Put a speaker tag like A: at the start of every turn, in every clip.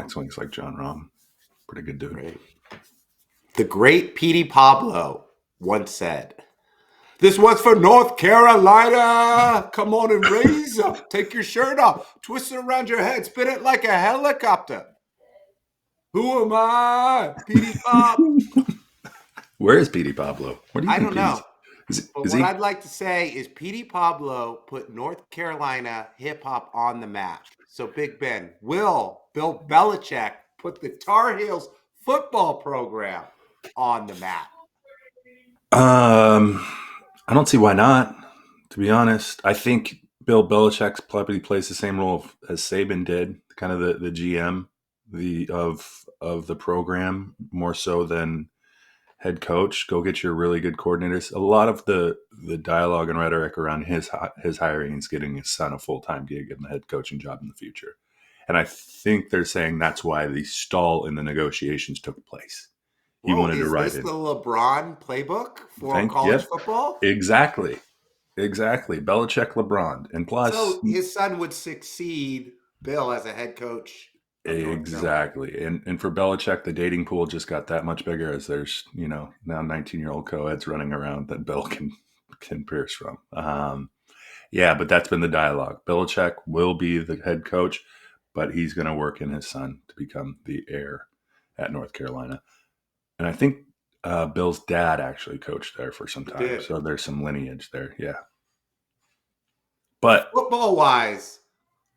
A: backswings like John Rahm. Pretty good dude.
B: Right. The great Petey Pablo once said, "This one's for North Carolina. Come on and raise up. Take your shirt off. Twist it around your head. Spin it like a helicopter. Who am I? Petey Pop."
A: Where is Petey Pablo? What do you
B: I
A: think
B: don't know. But
A: Is
B: what
A: he?
B: I'd like to say is Petey Pablo put North Carolina hip-hop on the map. So Big Ben, will Bill Belichick put the Tar Heels football program on the map?
A: I don't see why not. To be honest, I think Bill Belichick probably plays the same role as Saban did, kind of the GM of the program more so than head coach. Go get your really good coordinators. A lot of the dialogue and rhetoric around his hiring is getting his son a full-time gig in the head coaching job in the future. And I think they're saying that's why the stall in the negotiations took place. He
B: Whoa,
A: wanted to
B: is
A: ride
B: this
A: in.
B: the LeBron playbook for college football?
A: Exactly. Belichick, LeBron. And plus,
B: So his son would succeed Bill as a head coach of North Carolina.
A: exactly. And for Belichick, the dating pool just got that much bigger as there's, now 19-year-old co-eds running around that Bill can pierce from. Yeah, but that's been the dialogue. Belichick will be the head coach, but he's going to work in his son to become the heir at North Carolina. And I think Bill's dad actually coached there for some time. So there's some lineage there. Yeah. But
B: football-wise,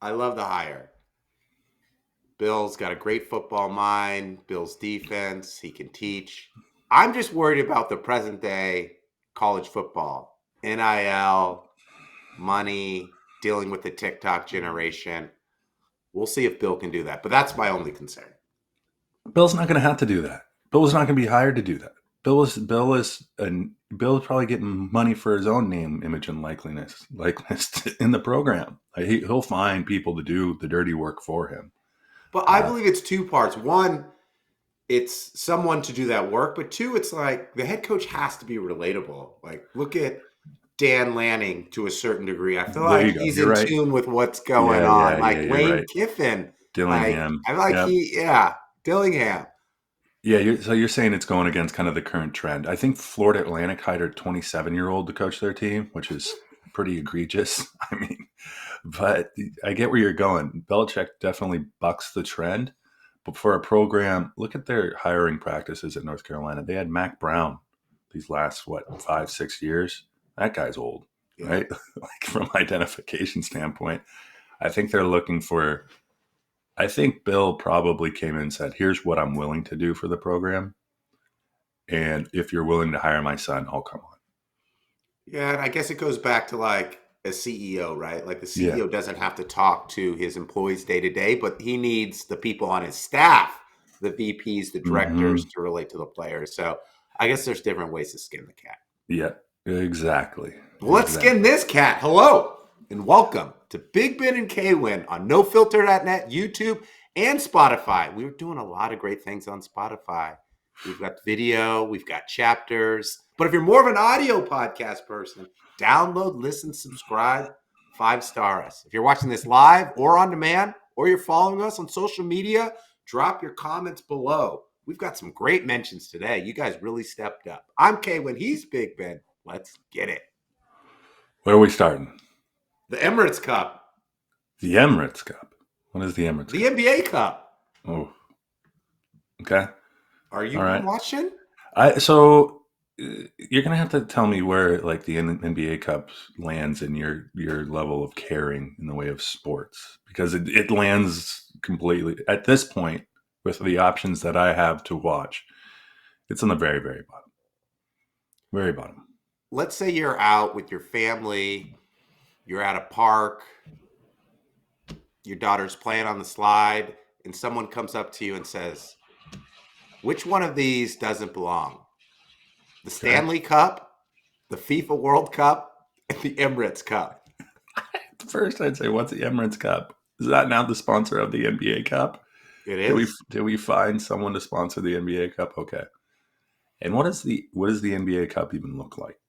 B: I love the hire. Bill's got a great football mind. Bill's defense, he can teach. I'm just worried about the present day college football. NIL, money, dealing with the TikTok generation. We'll see if Bill can do that. But that's my only concern.
A: Bill's not going to have to do that. Bill's not going to be hired to do that. Bill's probably getting money for his own name, image, and likeness in the program. He'll find people to do the dirty work for him.
B: But I believe it's two parts. One, it's someone to do that work. But two, it's like the head coach has to be relatable. Like, look at Dan Lanning to a certain degree. I feel like he's in tune with what's going on. Like Lane Kiffin.
A: Dillingham.
B: I like Dillingham.
A: Yeah, so you're saying it's going against kind of the current trend. I think Florida Atlantic hired a 27-year-old to coach their team, which is pretty egregious. I mean, but I get where you're going. Belichick definitely bucks the trend. But for a program, look at their hiring practices at North Carolina. They had Mac Brown these last, 5-6 years? That guy's old, right? Like from identification standpoint. I think they're looking for... I think Bill probably came in and said, here's what I'm willing to do for the program. And if you're willing to hire my son, I'll come on.
B: Yeah, and I guess it goes back to like a CEO, right? Like the CEO doesn't have to talk to his employees day to day, but he needs the people on his staff, the VPs, the directors to relate to the players. So I guess there's different ways to skin the cat.
A: Yeah, exactly.
B: Well, let's skin this cat. Hello and welcome to Big Ben and K Winn on NoFilter.net, YouTube, and Spotify. We're doing a lot of great things on Spotify. We've got video, we've got chapters. But if you're more of an audio podcast person, download, listen, subscribe, 5-star us. If you're watching this live or on demand, or you're following us on social media, drop your comments below. We've got some great mentions today. You guys really stepped up. I'm K Winn, he's Big Ben. Let's get it.
A: Where are we starting?
B: The Emirates Cup.
A: The Emirates Cup. What is the Emirates Cup?
B: The NBA Cup.
A: Oh, okay.
B: Are you watching?
A: So you're gonna have to tell me where like the NBA Cup lands in your level of caring in the way of sports, because it lands completely at this point with the options that I have to watch. It's on the very, very bottom. Very bottom.
B: Let's say you're out with your family. You're at a park. Your daughter's playing on the slide, and someone comes up to you and says, which one of these doesn't belong? The Stanley Cup, the FIFA World Cup, and the Emirates Cup.
A: First, I'd say, what's the Emirates Cup? Is that now the sponsor of the NBA Cup?
B: It is.
A: Did we find someone to sponsor the NBA Cup? Okay. And what does the NBA Cup even look like?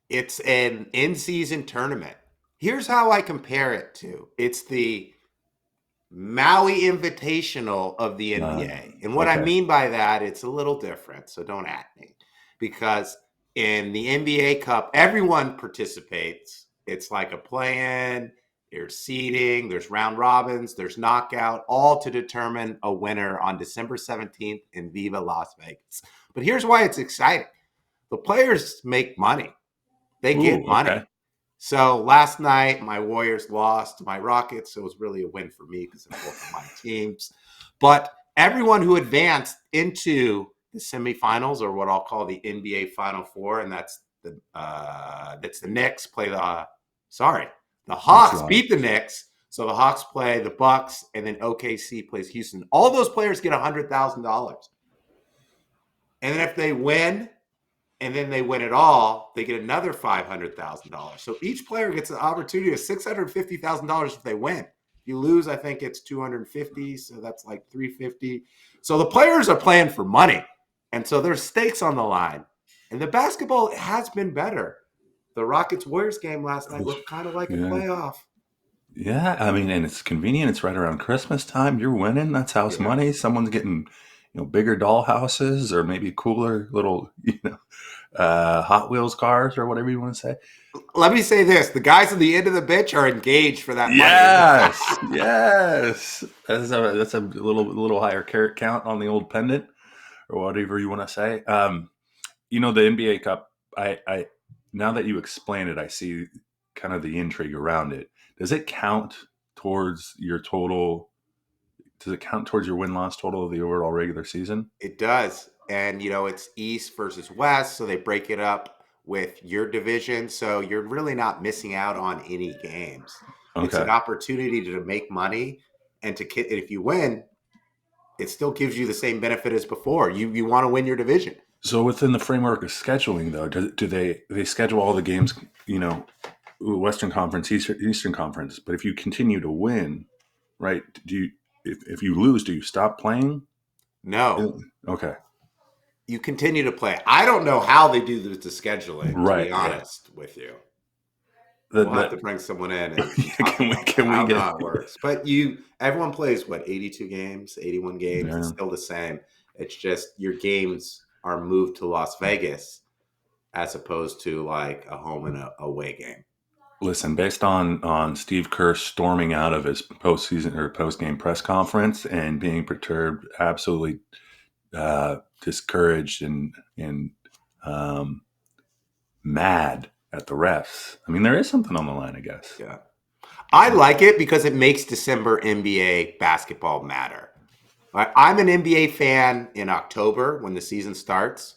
B: It's an in-season tournament. Here's how I compare it to. It's the Maui Invitational of the NBA. And what I
A: Okay.
B: mean by that, it's a little different, so don't at me. Because in the NBA Cup, everyone participates. It's like a play-in, there's seeding, there's round robins, there's knockout, all to determine a winner on December 17th in Viva Las Vegas. But here's why it's exciting. The players make money. They
A: Ooh,
B: get
A: okay.
B: money. So last night, my Warriors lost to my Rockets. So it was really a win for me because of both of my teams. But everyone who advanced into the semifinals, or what I'll call the NBA Final Four, and that's the Knicks play the
A: That's
B: Hawks beat the Knicks. So the Hawks play the Bucks, and then OKC plays Houston. All those players get $100,000, and then if they win, and then they win it all, they get another $500,000. So each player gets an opportunity of $650,000 if they win. If you lose, I think it's 250, so that's like 350. So the players are playing for money, and so there's stakes on the line. And the basketball has been better. The Rockets Warriors game last night looked kind of like a
A: Yeah.
B: playoff.
A: Yeah, I mean, and it's convenient. It's right around Christmas time. You're winning. That's house
B: Yeah.
A: money. Someone's getting, bigger doll houses or maybe cooler little, Hot Wheels cars or whatever you want to say.
B: Let me say this: the guys at the end of the bench are engaged for that money.
A: Yes, yes. That's a little higher carat count on the old pendant or whatever you want to say. The NBA Cup. I now that you explain it, I see kind of the intrigue around it. Does it count towards your total? Does it count towards your win-loss total of the overall regular season?
B: It does. And, it's East versus West. So they break it up with your division. So you're really not missing out on any games. It's an
A: Okay.
B: opportunity to make money. And if you win, it still gives you the same benefit as before. You want to win your division.
A: So within the framework of scheduling, though, do they schedule all the games? Western Conference, Eastern Conference. But if you continue to win, right? Do you if you lose, do you stop playing?
B: No,
A: Okay.
B: you continue to play. I don't know how they do the scheduling, to be
A: Right. Yeah.
B: honest with you.
A: That
B: We'll have to
A: that
B: bring someone in and talk
A: can we
B: about that.
A: can
B: I
A: we
B: don't know
A: get
B: how it works. But everyone plays 82 games, 81 games. It's
A: yeah.
B: still the same. It's just your games are moved to Las Vegas as opposed to like a home and a away game.
A: Listen, based on Steve Kerr storming out of his postseason or post game press conference and being perturbed, absolutely discouraged and um, mad at the refs. I mean, there is something on the line, I guess.
B: Yeah. I like it because it makes December NBA basketball matter. I'm an NBA fan in October when the season starts,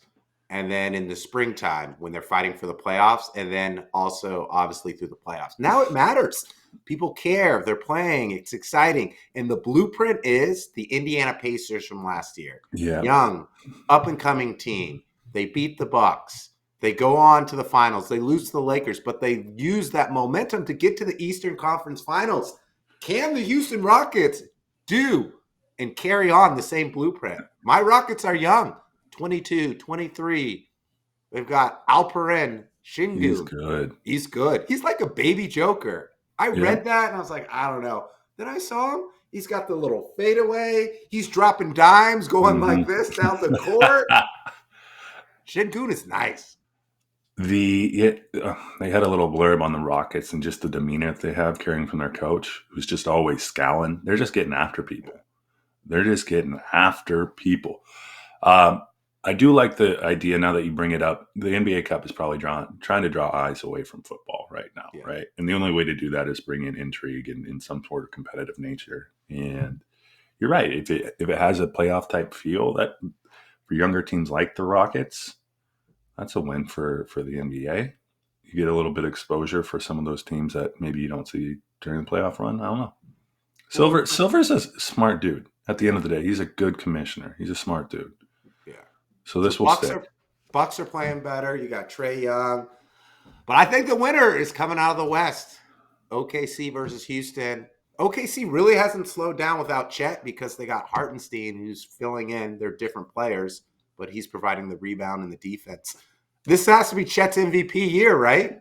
B: and then in the springtime when they're fighting for the playoffs, and then also obviously through the playoffs. Now it matters. People care. They're playing. It's exciting. And the blueprint is the Indiana Pacers from last year.
A: Yeah.
B: Young, up and coming team. They beat the Bucks. They go on to the finals. They lose to the Lakers, but they use that momentum to get to the Eastern Conference Finals. Can the Houston Rockets do and carry on the same blueprint? My Rockets are young, 22, 23. They've got Alperen
A: He's
B: Şengün.
A: good.
B: He's good. He's like a baby Joker. I
A: Yeah.
B: read that and I was like, I don't know. Then I saw him. He's got the little fadeaway. He's dropping dimes, going like
A: Mm-hmm.
B: this down the court. Şengün is nice.
A: They had a little blurb on the Rockets and just the demeanor they have carrying from their coach, who's just always scowling. They're just getting after people. They're just getting after people. I do like the idea now that you bring it up. The NBA Cup is probably trying to draw eyes away from football right now,
B: Yeah.
A: right? And the only way to do that is bring in intrigue and in some sort of competitive nature. And you're right. If it has a playoff type feel, that for younger teams like the Rockets, that's a win for the NBA. You get a little bit of exposure for some of those teams that maybe you don't see during the playoff run. I don't know. Silver's a smart dude. At the end of the day, he's a good commissioner. He's a smart dude.
B: Yeah.
A: So
B: So
A: this will stick.
B: Bucks are playing better. You got Trae Young. But I think the winner is coming out of the West. OKC versus Houston. OKC really hasn't slowed down without Chet because they got Hartenstein who's filling in. They're different players, but he's providing the rebound and the defense. This has to be Chet's MVP year, right?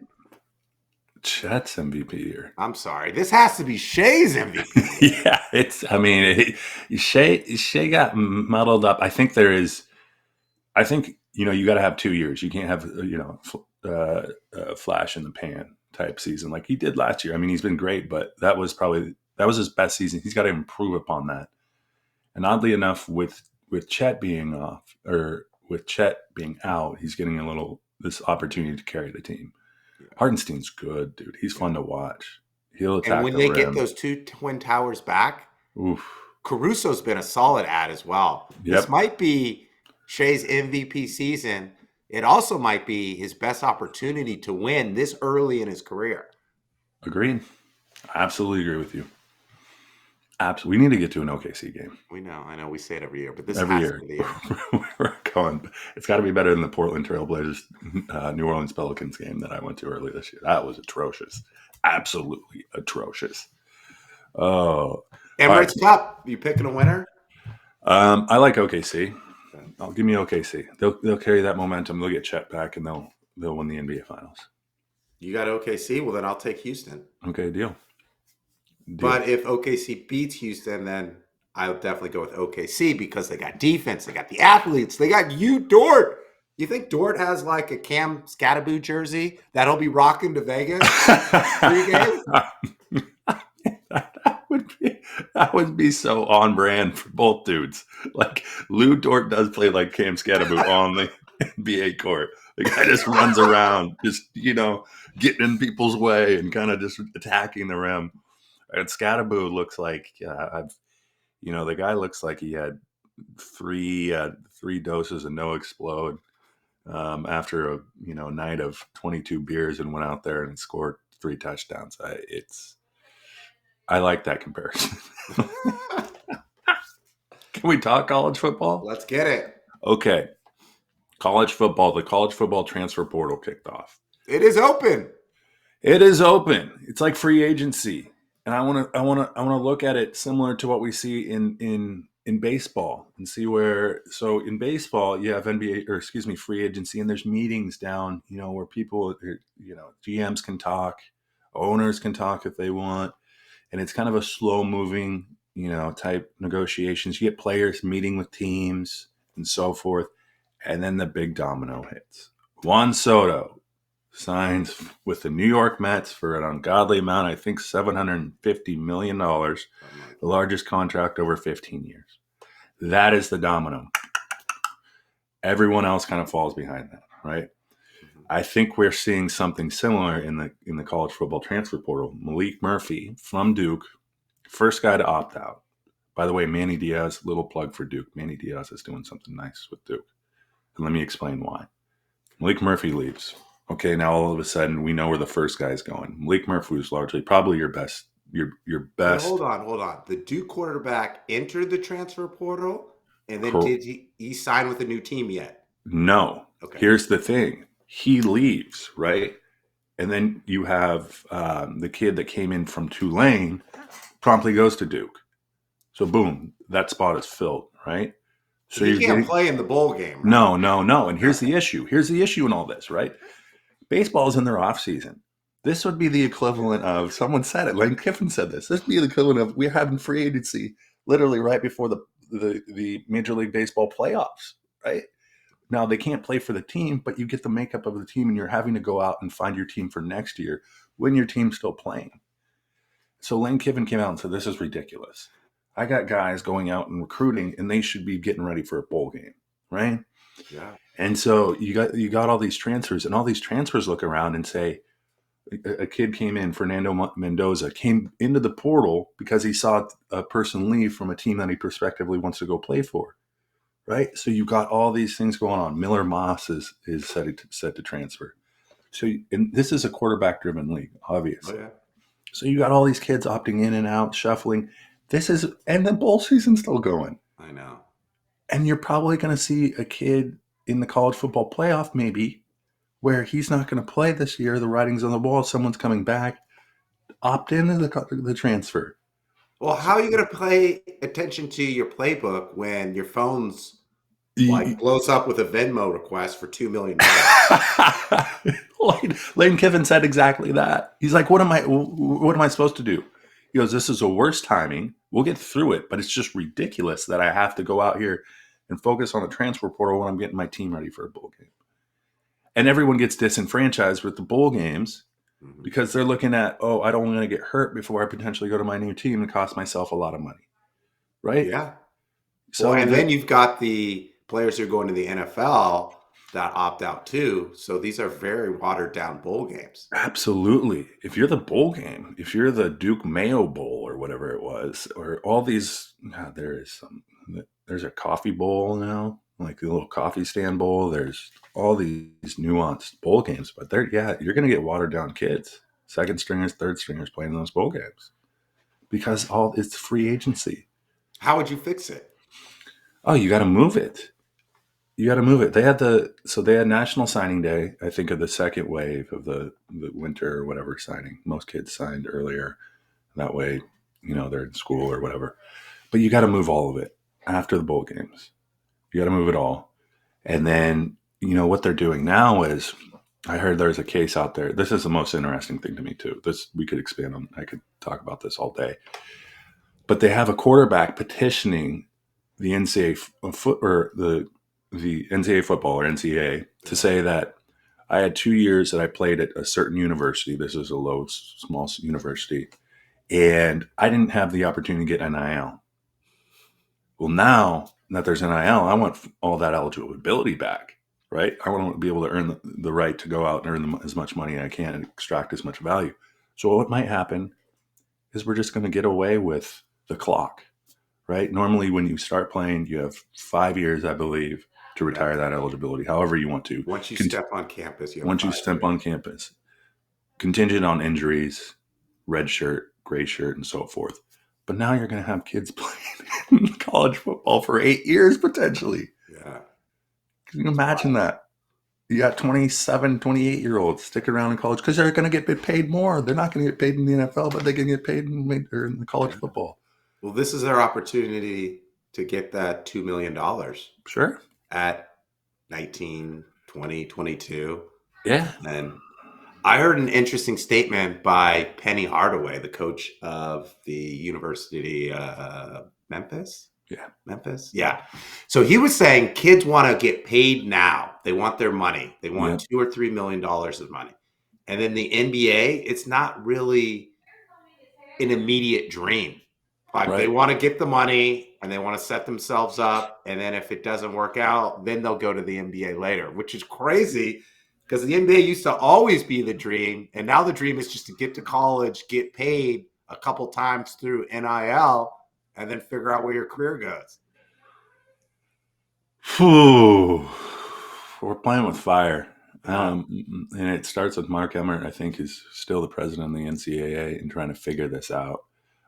A: Chet's MVP year.
B: I'm sorry. This has to be Shea's MVP year.
A: Yeah. I mean, Shea got muddled up. I think, you got to have 2 years. You can't have, flash in the pan type season like he did last year. I mean, he's been great, but that was his best season. He's got to improve upon that. And oddly enough, with Chet being off or with Chet being out, he's getting this opportunity to carry the team.
B: Yeah.
A: Hardenstein's good, dude. He's
B: Yeah.
A: fun to watch. He'll
B: And
A: attack
B: when
A: the
B: they get
A: rim.
B: those two twin towers back,
A: Oof.
B: Caruso's been a solid ad as well. This
A: Yep.
B: might be Shea's MVP season. It also might be his best opportunity to win this early in his career.
A: Agreed. I absolutely agree with you. Absolutely. We need to get to an OKC game
B: We know, I know we say it every year, but this
A: every
B: has to
A: year.
B: be the year.
A: We're going. It's got to be better than the Portland Trailblazers, New Orleans Pelicans game that I went to early this year. That was atrocious. Absolutely atrocious. Oh, all right.
B: Emirates Cup, you picking a winner?
A: I like OKC. I'll give me OKC. They'll carry that momentum. They'll get Chet back, and they'll win the NBA Finals.
B: You got OKC? Well, then I'll take Houston.
A: Okay, deal.
B: But if OKC beats Houston, then I'll definitely go with OKC because they got defense, they got the athletes, they got Dort. You think Dort has like a Cam Scatteraboo jersey that he'll be rocking to Vegas pregame?
A: That would be so on brand for both dudes. Like Lou Dort does play like Cam Scatteraboo on the NBA court. The guy just runs around, just getting in people's way and kind of just attacking the rim. And Scatteraboo looks like the guy looks like he had three doses of No Explode after a night of 22 beers and went out there and scored 3 touchdowns. I like that comparison. Can we talk college football?
B: Let's get it.
A: Okay. College football. The college football transfer portal kicked off.
B: It is open.
A: It is open. It's like free agency. And I want to look at it similar to what we see in baseball and see where. So in baseball, you have free agency, and there's meetings down, where people, GMs can talk, owners can talk if they want, and it's kind of a slow moving, type negotiations. You get players meeting with teams and so forth, and then the big domino hits. Juan Soto signs with the New York Mets for an ungodly amount, I think $750 million, the largest contract over 15 years. That is the domino. Everyone else kind of falls behind that, right? Mm-hmm. I think we're seeing something similar in the college football transfer portal. Malik Murphy from Duke, first guy to opt out. By the way, Manny Diaz, little plug for Duke. Manny Diaz is doing something nice with Duke. And let me explain why. Malik Murphy leaves. Okay, now all of a sudden we know where the first guy is going. Malik Murphy was largely probably your best.
B: But hold on. The Duke quarterback entered the transfer portal, and then did he sign with a new team yet?
A: No. Okay. Here's the thing. He leaves, right? And then you have the kid that came in from Tulane promptly goes to Duke. So boom, that spot is filled, right?
B: So you can't play in the bowl game, right?
A: No. And here's the issue. Here's the issue in all this, right? Baseball is in their off season. This would be the equivalent of, someone said it, Lane Kiffin said this. This would be the equivalent of, we're having free agency literally right before the Major League Baseball playoffs, right? Now they can't play for the team, but you get the makeup of the team, and you're having to go out and find your team for next year when your team's still playing. So Lane Kiffin came out and said, this is ridiculous. I got guys going out and recruiting, and they should be getting ready for a bowl game, right?
B: Yeah.
A: And so you got all these transfers, and all these transfers look around and say, a kid came in, Fernando Mendoza, came into the portal because he saw a person leave from a team that he prospectively wants to go play for, right? So you got all these things going on. Miller Moss is set to transfer. So and this is a quarterback-driven league, obviously. Oh, yeah. So you got all these kids opting in and out, shuffling. And the bowl season's still going.
B: I know.
A: And you're probably going to see a kid in the college football playoff, maybe, where he's not going to play this year. The writing's on the wall. Someone's coming back. Opt into the transfer.
B: Well, how are you going to pay attention to your playbook when your phone's blows up with a Venmo request for $2 million?
A: Lane Kiffin said exactly that. He's like, what am I supposed to do? He goes, this is a worse timing. We'll get through it, but it's just ridiculous that I have to go out here and focus on the transfer portal when I'm getting my team ready for a bowl game. And everyone gets disenfranchised with the bowl games
B: Mhm.
A: because they're looking at, oh, I don't want to get hurt before I potentially go to my new team and cost myself a lot of money. Right?
B: Yeah. Well,
A: So
B: and
A: that
B: then you've got the players who are going to the NFL that opt out too. So these are very watered down bowl games.
A: absolutely. If you're the bowl game, if you're the Duke Mayo Bowl or whatever it was, or all these, there is some, there's a coffee bowl now, like a little coffee stand bowl. There's all these nuanced bowl games, but you're going to get watered down kids, second stringers, third stringers playing those bowl games because all it's free agency.
B: How would you fix it?
A: Oh, you got to move it. You got to move it. They had National Signing Day. I think of the second wave of the winter or whatever signing. Most kids signed earlier. That way, they're in school or whatever. But you got to move all of it after the bowl games. You got to move it all. And then, what they're doing now is I heard there's a case out there. This is the most interesting thing to me too. This we could expand on. I could talk about this all day. But they have a quarterback petitioning the NCAA foot or the NCAA football or NCAA to say that I had 2 years that I played at a certain university. This is a small university, and I didn't have the opportunity to get NIL. Well, now that there's NIL, I want all that eligibility back, right? I want to be able to earn the right to go out and earn as much money as I can and extract as much value. So what might happen is we're just going to get away with the clock, right? Normally, when you start playing, you have 5 years, I believe, to
B: Yeah.
A: retire that eligibility, however you want to.
B: Once you step on campus, you have
A: Once you
B: 5
A: step
B: years.
A: on campus, contingent on injuries, red shirt, gray shirt, and so forth. But now you're going to have kids playing college football for 8 years potentially.
B: Yeah.
A: Can you imagine that? You got 27, 28-year-olds stick around in college because they're going to get paid more. They're not going to get paid in the NFL, but they can get paid in the college
B: Yeah.
A: football.
B: Well, this is their opportunity to get that $2 million
A: Sure.
B: at 19, 20, 22.
A: Yeah.
B: And I heard an interesting statement by Penny Hardaway, the coach of the University Memphis.
A: Yeah.
B: Memphis. Yeah. So he was saying kids want to get paid now. They want their money. They want
A: Yeah.
B: $2 or $3 million of money. And then the NBA, it's not really an immediate dream. Like they
A: Right.
B: want to get the money and they want to set themselves up. And then if it doesn't work out, then they'll go to the NBA later, which is crazy because the NBA used to always be the dream. And now the dream is just to get to college, get paid a couple times through NIL, and then figure out where your career goes.
A: Whew. We're playing with fire.
B: Yeah.
A: And it starts with Mark Emmert, I think, is still the president of the NCAA and trying to figure this out.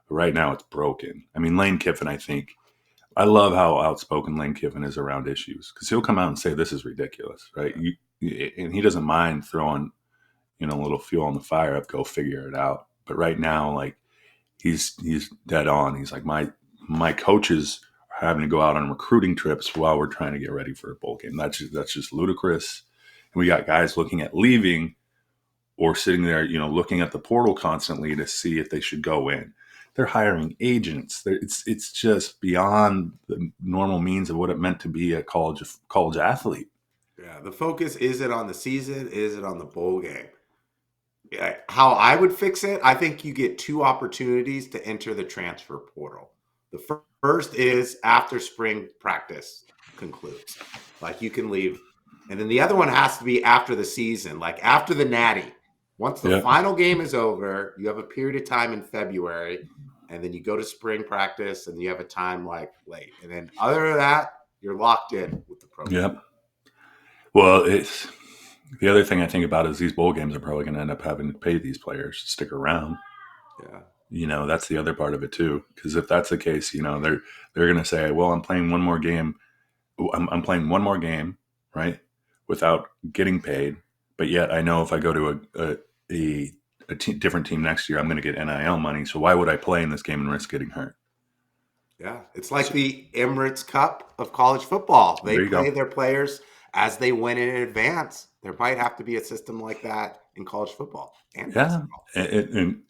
A: But right now, it's broken. I mean, Lane Kiffin, I love how outspoken Lane Kiffin is around issues because he'll come out and say, this is ridiculous, right? And he doesn't mind throwing, a little fuel on the fire of go figure it out. But right now, like, he's dead on. He's like, my coaches are having to go out on recruiting trips while we're trying to get ready for a bowl game. That's just ludicrous. And we got guys looking at leaving or sitting there, looking at the portal constantly to see if they should go in. They're hiring agents. It's just beyond the normal means of what it meant to be a college athlete.
B: Yeah. The focus isn't on the season, is it on the bowl game? Yeah, how I would fix it, I think you get two opportunities to enter the transfer portal. The first is after spring practice concludes. Like you can leave. And then the other one has to be after the season, like after the Natty. Once the
A: Yeah.
B: final game is over, you have a period of time in February, and then you go to spring practice and you have a time like late. And then other than that, you're locked in with the program.
A: Yep. Well, it's the other thing I think about is these bowl games are probably going to end up having to pay these players to stick around.
B: Yeah.
A: That's the other part of it too. Because if that's the case, they're going to say, "Well, I'm playing one more game. I'm playing one more game, right, without getting paid. But yet, I know if I go to a different team next year, I'm going to get NIL money. So why would I play in this game and risk getting hurt?"
B: Yeah, it's like the Emirates Cup of college football. They
A: There you
B: pay
A: go.
B: their players as they win in advance. There might have to be a system like that in college football and
A: Yeah,
B: basketball.
A: and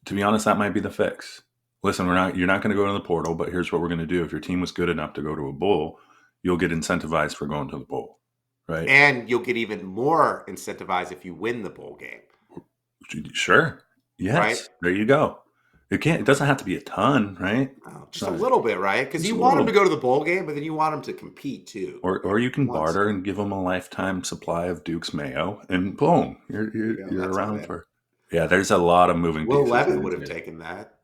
A: To be honest, that might be the fix. Listen, you're not going to go to the portal, but here's what we're going to do. If your team was good enough to go to a bowl, you'll get incentivized for going to the bowl, right?
B: And you'll get even more incentivized if you win the bowl game,
A: Sure.
B: right?
A: Yes. There you go. It doesn't have to be a ton, right?
B: Just a little bit, right? Because
A: Just
B: you
A: a
B: want them to
A: little.
B: go to the bowl game, but then you want them to compete too.
A: Or you can
B: Once.
A: barter and give them a lifetime supply of Duke's mayo, and boom,
B: Yeah,
A: you're
B: that's
A: around
B: it.
A: for. Yeah, there's a lot of moving
B: Will
A: pieces.
B: Levitt would have taken that.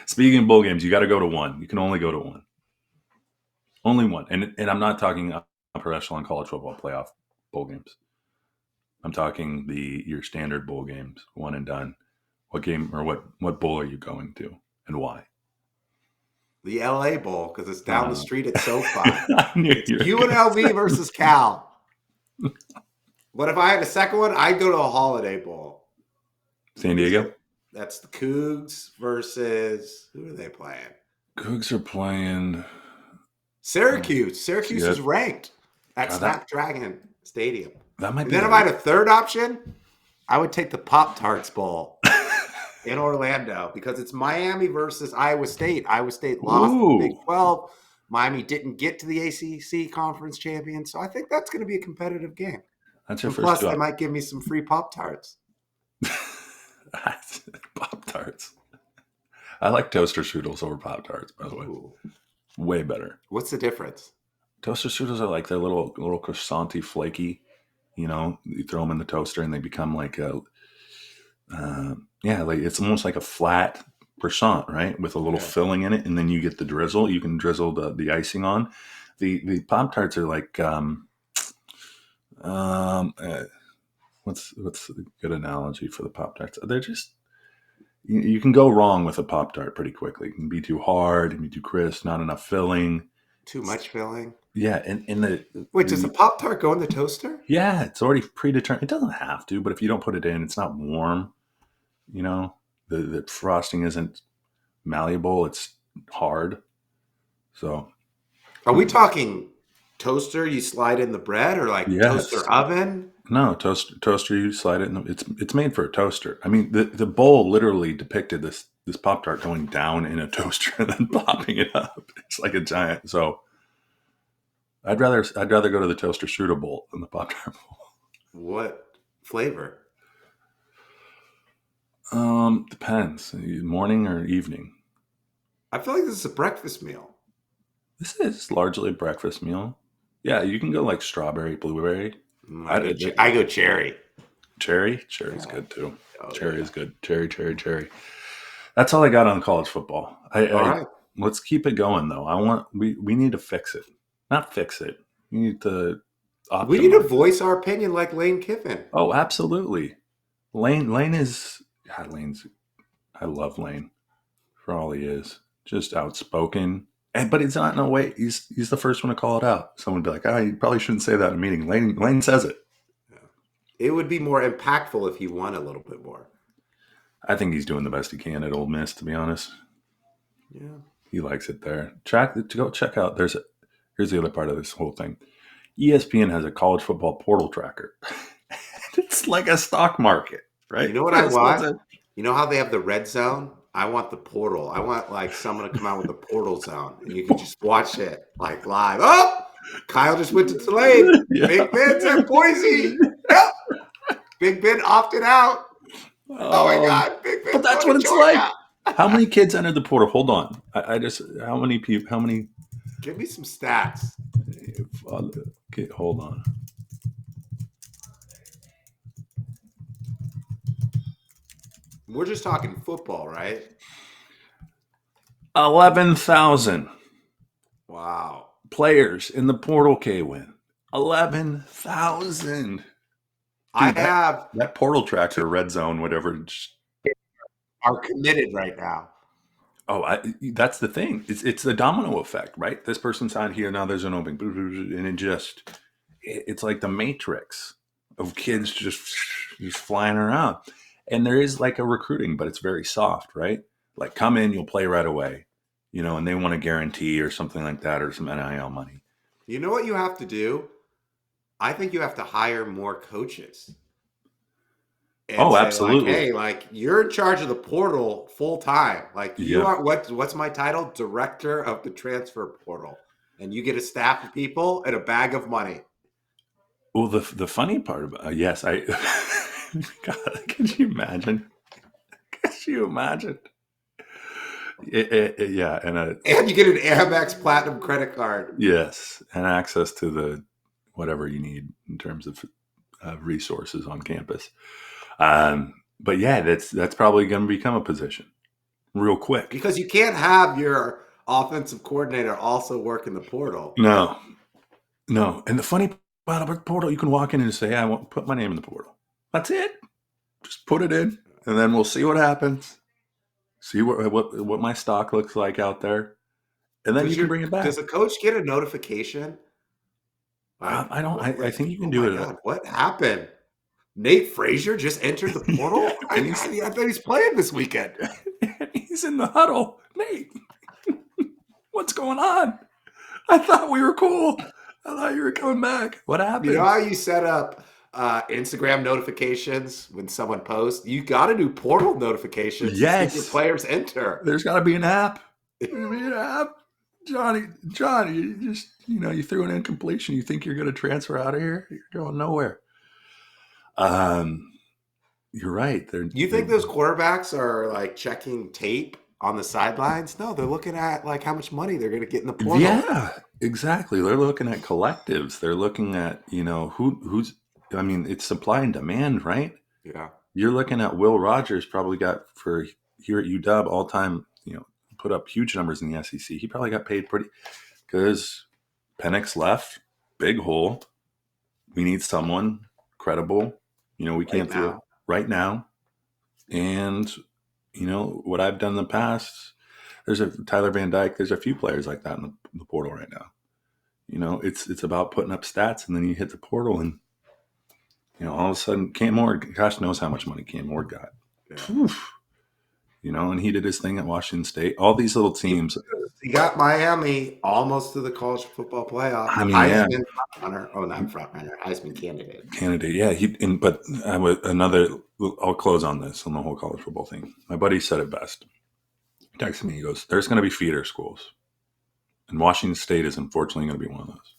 A: Speaking of bowl games, you got to go to one. You can only go to one. Only one. And I'm not talking upper echelon college football playoff bowl games. I'm talking your standard bowl games, one and done. What game or what bowl are you going to, and why?
B: The LA Bowl, because it's down the street at SoFi.
A: I knew
B: It's
A: you were gonna say
B: UNLV versus Cal. But if I had a second one, I'd go to a Holiday Bowl.
A: San Diego.
B: That's the Cougs versus who are they playing?
A: Cougs are playing
B: Syracuse. Syracuse is ranked at
A: God,
B: Snapdragon Stadium.
A: that might
B: And
A: be.
B: then if I had a third option, I would take the Pop-Tarts Bowl in Orlando because it's Miami versus Iowa State. Iowa State lost the Big 12. Miami didn't get to the ACC Conference Champion. So I think that's going to be a competitive game.
A: That's your
B: And
A: first
B: plus,
A: job.
B: they might give me some free Pop-Tarts.
A: Pop Tarts. I like toaster strudels over Pop Tarts, by the way.
B: Ooh.
A: Way better.
B: What's the difference?
A: Toaster strudels are like they're little croissanty, flaky. You know, you throw them in the toaster and they become like like it's almost like a flat croissant, right, with a little filling in it, and then you get the drizzle. You can drizzle the icing on. The Pop Tarts are like what's a good analogy for the Pop Tarts? They're just you can go wrong with a Pop Tart pretty quickly. It can be too hard, it can be too crisp, not enough filling.
B: Too much filling?
A: Yeah, and
B: Wait, does the Pop-Tart go in the toaster?
A: Yeah, it's already predetermined. It doesn't have to, but if you don't put it in, it's not warm. You know, the frosting isn't malleable; it's hard. So,
B: Are we talking toaster? You slide in the bread, or like
A: yes.
B: toaster oven?
A: No, toaster. You slide it in. It's made for a toaster. I mean, the bowl literally depicted this Pop-Tart going down in a toaster and then popping it up. It's like a giant. So, I'd rather go to the toaster strudel bowl than the Pop-Tart bowl.
B: What flavor?
A: Depends. Morning or evening.
B: I feel like this is a breakfast meal.
A: This is largely a breakfast meal. Yeah, you can go like strawberry, blueberry.
B: I go cherry.
A: Cherry's good too. Cherry is good. Cherry. That's all I got on college football.
B: All right.
A: Let's keep it going though. We need to fix it. Not fix it. We need to optimize.
B: We need to voice our opinion like Lane Kiffin.
A: Oh, absolutely. Lane is Lane's I love Lane for all he is. Just outspoken. But it's not in a way. He's the first one to call it out. Someone would be like, you probably shouldn't say that in a meeting. Lane says it.
B: It would be more impactful if he won a little bit more.
A: I think he's doing the best he can at Ole Miss, to be honest.
B: Yeah.
A: He likes it there. Go check out. Here's the other part of this whole thing. ESPN has a college football portal tracker. It's like a stock market, right?
B: You know what I want? You know how they have the red zone? I want the portal. I want like someone to come out with the portal zone, and you can just watch it like live. Oh, Kyle just went to Tulane. Yeah. Big Ben's at Boise. Yep. Big Ben opted out. Oh my God, Big Ben!
A: But that's what it's like. How many kids entered the portal? Hold on. How many people? How many?
B: Give me some stats.
A: Okay, hold on.
B: We're just talking football, right?
A: 11,000.
B: Wow.
A: Players in the portal, K Winn. 11,000.
B: I have
A: that portal tracker, red zone, whatever,
B: are committed right now.
A: Oh, that's the thing. It's the domino effect, right? This person signed here, now there's an opening, and it's like the Matrix of kids just flying around. And there is like a recruiting, but it's very soft, right? Like come in, you'll play right away, and they want a guarantee or something like that, or some NIL money.
B: You know what you have to do? I think you have to hire more coaches. and
A: Oh,
B: say like,
A: absolutely.
B: "Hey, like you're in charge of the portal full time. Like you
A: Yep.
B: are what's my title? Director of the transfer portal, and you get a staff of people and a bag of money."
A: Well, the funny part about yes, I God, could you imagine? Could you imagine? Yeah, and
B: And you get an Amex Platinum credit card.
A: yes, and access to the whatever you need in terms of resources on campus. But yeah, that's probably going to become a position real quick.
B: Because you can't have your offensive coordinator also work in the portal.
A: No, no. And the funny part about the portal, you can walk in and say, "Hey, I want to put my name in the portal." That's it. Just put it in, and then we'll see what happens. See what my stock looks like out there, and then you can bring it
B: Does
A: back.
B: a coach get a notification?
A: I don't. I think you can
B: Oh
A: do
B: my
A: it,
B: God, what happened? Nate Frazier just entered the
A: yeah,
B: portal?
A: and
B: I thought he's playing this weekend.
A: he's in the huddle. Nate, what's going on? I thought we were cool. I thought you were coming back. What
B: You know
A: happened?
B: how you set up Instagram notifications when someone posts? You got to do portal notifications to see if your
A: Yes,
B: players enter.
A: there's got to be an app. There's gotta be an app. Johnny, you just you threw an incompletion. You think you're going to transfer out of here? You're going nowhere. Um, you're right.
B: You think those quarterbacks are like checking tape on the sidelines? No, they're looking at like how much money they're going to get in the portal.
A: yeah, exactly. They're looking at collectives. They're looking at who's. I mean, it's supply and demand, right?
B: Yeah.
A: You're looking at Will Rogers probably got for here at UW all time. Put up huge numbers in the SEC. He probably got paid pretty because Penix left, big hole. We need someone credible. We
B: Right
A: can't do it
B: now.
A: right now. And what I've done in the past. There's a Tyler Van Dyke. There's a few players like that in the portal right now. It's about putting up stats, and then you hit the portal, and all of a sudden, Cam Ward. Gosh knows how much money Cam Ward got.
B: Yeah.
A: Oof. And he did his thing at Washington State. All these little teams.
B: He got Miami almost to the college football playoff.
A: I mean, yeah,
B: Heisman front runner. Oh, not front runner. Heisman candidate.
A: candidate. Yeah, but I would another. I'll close on this on the whole college football thing. My buddy said it best. He texted me. He goes, "There's going to be feeder schools, and Washington State is unfortunately going to be one of those."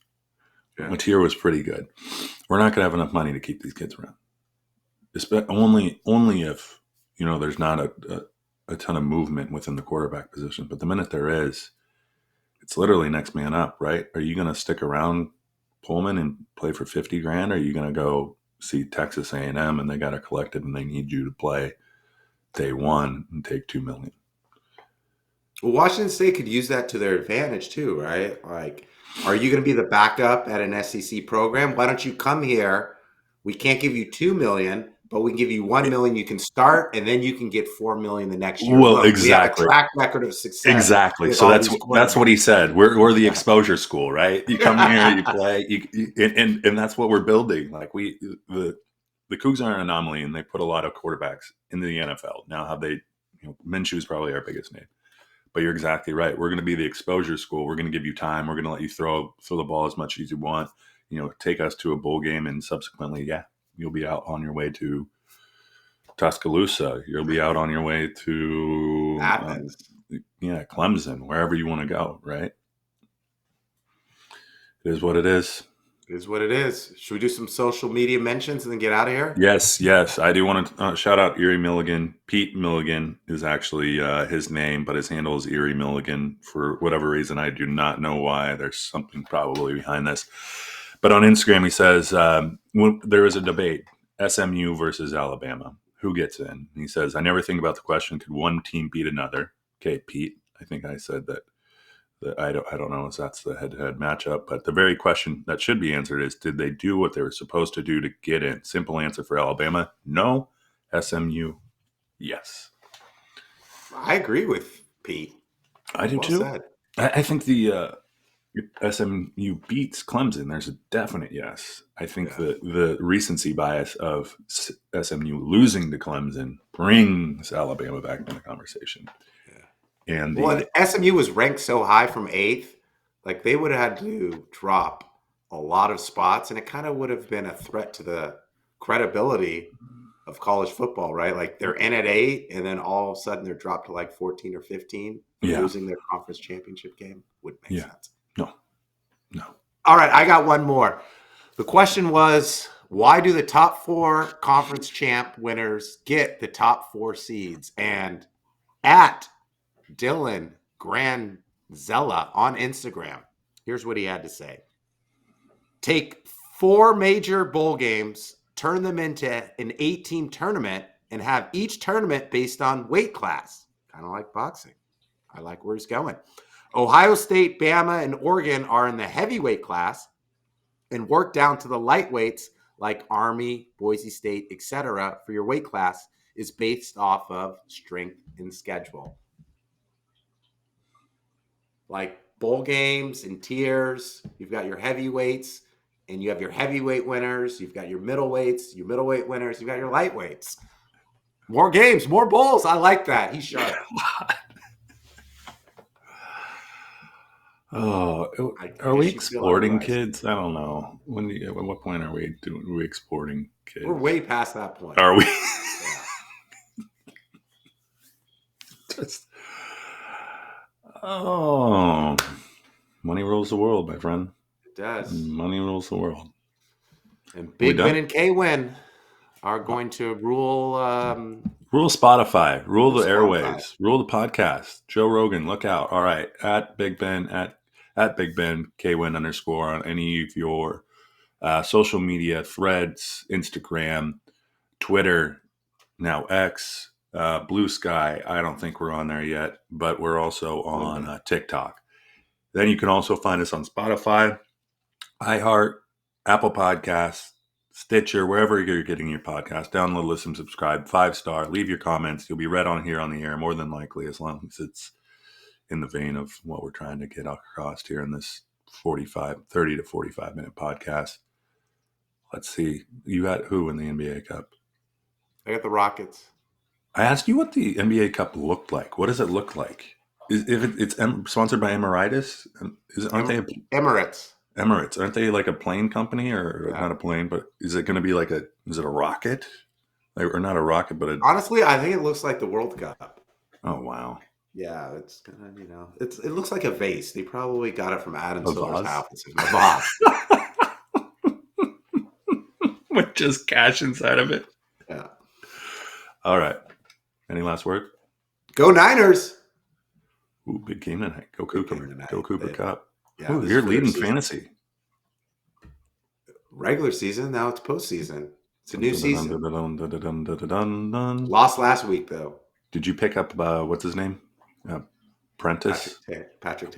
B: Yeah.
A: Mateer was pretty good. We're not going to have enough money to keep these kids around. Only if there's not a ton of movement within the quarterback position. But the minute there is, it's literally next man up, right? Are you going to stick around Pullman and play for 50 grand? Or are you going to go see Texas A&M and they got it collected and they need you to play day one and take $2 million?
B: Well, Washington State could use that to their advantage too, right? Like, are you going to be the backup at an SEC program? Why don't you come here? We can't give you 2 million, but we can give you 1 million. You can start, and then you can get 4 million the next year.
A: Well,
B: Look, we have a
A: exactly.
B: track record of success
A: Exactly.
B: with
A: So
B: all
A: that's
B: these
A: that's what he
B: quarterbacks.
A: said. We're the exposure school, right? You come here, you play, and that's what we're building. Like the Cougs are an anomaly, and they put a lot of quarterbacks into the NFL. Now, have they? Minshew's probably our biggest name, but you're exactly right. We're going to be the exposure school. We're going to give you time. We're going to let you throw the ball as much as you want. Take us to a bowl game, and subsequently, yeah, you'll be out on your way to Tuscaloosa. You'll be out on your way to
B: Happens.
A: Clemson, wherever you want to go, right? It is what it is.
B: It is what it is. Should we do some social media mentions and then get out of here?
A: Yes. I do want to shout out Erie Milligan. Pete Milligan is actually his name, but his handle is Erie Milligan. For whatever reason, I do not know why. There's something probably behind this. But on Instagram, he says, when there is a debate, SMU versus Alabama. Who gets in? He says, I never think about the question, could one team beat another? Okay, Pete, I think I said that I don't know if that's the head-to-head matchup, but the very question that should be answered is, did they do what they were supposed to do to get in? Simple answer for Alabama, no. SMU, yes.
B: I agree with Pete.
A: I do
B: Well
A: too.
B: said.
A: I think the SMU beats Clemson. There's a definite yes. I think
B: Yeah.
A: the recency bias of SMU losing to Clemson brings Alabama back into the conversation. And
B: Well, and SMU was ranked so high from eighth, like they would have had to drop a lot of spots, and it kind of would have been a threat to the credibility of college football, right? Like they're in at 8, and then all of a sudden they're dropped to like 14 or 15 for
A: Yeah.
B: losing their conference championship game. Wouldn't make
A: Yeah.
B: sense.
A: No.
B: All right, I got one more. The question was, why do the top 4 conference champ winners get the top 4 seeds? And at Dylan Granzella on Instagram, here's what he had to say. Take 4 major bowl games, turn them into an 8-team tournament, and have each tournament based on weight class. Kind of like boxing. I like where he's going. Ohio State, Bama, and Oregon are in the heavyweight class, and work down to the lightweights like Army, Boise State, etc. for your weight class is based off of strength and schedule. Like bowl games and tiers, you've got your heavyweights, and you have your heavyweight winners. You've got your middleweights, your middleweight winners. You've got your lightweights. More games, more bowls. I like that. He's sharp.
A: Oh, are we exporting kids? I don't know. At what point are we exporting kids?
B: We're way past that point.
A: Are we? Just, money rules the world, my friend.
B: It does.
A: Money rules the world.
B: And Big Ben and K Winn are going to rule.
A: Rule Spotify. Rule the airwaves. Rule the podcast. Joe Rogan, look out. All right. At Big Ben, at Big Ben, K Winn _ on any of your social media threads, Instagram, Twitter, now X, Blue Sky. I don't think we're on there yet, but we're also on TikTok. Then you can also find us on Spotify, iHeart, Apple Podcasts, Stitcher, wherever you're getting your podcast. Download, listen, subscribe, 5-star. Leave your comments. You'll be read on here on the air, more than likely, as long as it's in the vein of what we're trying to get across here in this 30 to 45 minute podcast. Let's see. You got who in the NBA Cup?
B: I got the Rockets.
A: I asked you what the NBA Cup looked like. What does it look like? It's sponsored by Emirates? Aren't they
B: Emirates?
A: Emirates, aren't they like a plane company or not a plane? But is it going to be like is it a rocket? Or not a rocket, but
B: honestly, I think it looks like the World Cup.
A: Oh wow!
B: Yeah, it's kind of it looks like a vase. They probably got it from Adam Silver's house. A vase.
A: With just cash inside of it.
B: Yeah.
A: All right. Any last word?
B: Go Niners!
A: Ooh, big game tonight. Go Cooper. Go Cooper Cup.
B: Yeah,
A: ooh, you're leading fantasy.
B: Regular season, now it's postseason. It's a new season. Lost last week, though.
A: Did you pick up, what's his name? Prentice?
B: Patrick